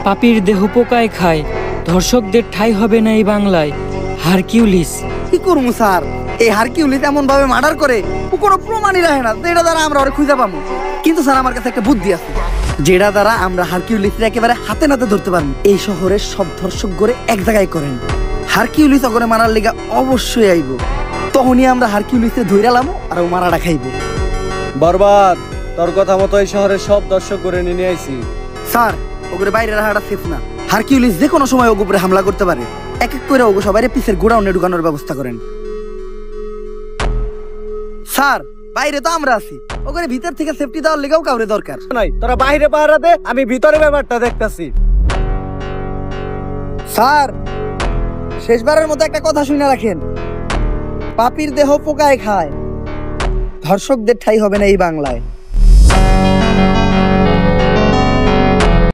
পাপীর দেহ পোকায় খায়, ধর্ষকদের ঠাঁই হবে না এই বাংলায়। হারকিউলিস। কি করবো স্যার? এই হারকিউলিস এমন ভাবে মার্ডার করে ও কোনো প্রমাণই রাখে না যেটা দ্বারা আমরা ওরে খুঁজে পাবো। কিন্তু স্যার আমার কাছে একটা বুদ্ধি আছে যেটা দ্বারা আমরা হারকিউলিসের একেবারে হাতে নাতে ধরতে পারবো। এই শহরের সব ধর্ষক গড়ে এক জায়গায় করেন, হারকিউলিস ওগরে মারার লেগা অবশ্যই আইব। তখনই আমরা হারকিউলিসে ধইরালাম আর ও মারাটা খাইব। বরবাদ, তোর কথা মতো এই শহরের সব দর্শক করে নিয়ে আইছি। স্যার ওগরে বাইরে রাখাটা সেফ না। হারকিউলিস যে কোনো সময় ওগো উপরে হামলা করতে পারে। এক এক করে ওগো সবাই পিসের গোডাউনে ঢুকানোর ব্যবস্থা করেন। স্যার বাইরে তো আমরা আছি, ওগরে ভিতর থেকে সেফটি দেওয়ার লেগাও কাউরে দরকার নাই, তোরা বাইরে পাহারা দে, আমি ভিতরে ব্যাপারটা দেখতাছি। স্যার শেষবারের মতো একটা কথা শুনে রাখেন, পাপীর দেহ পোকায় খায়, ধর্ষকদের ঠাঁই হবে না এই বাংলায়।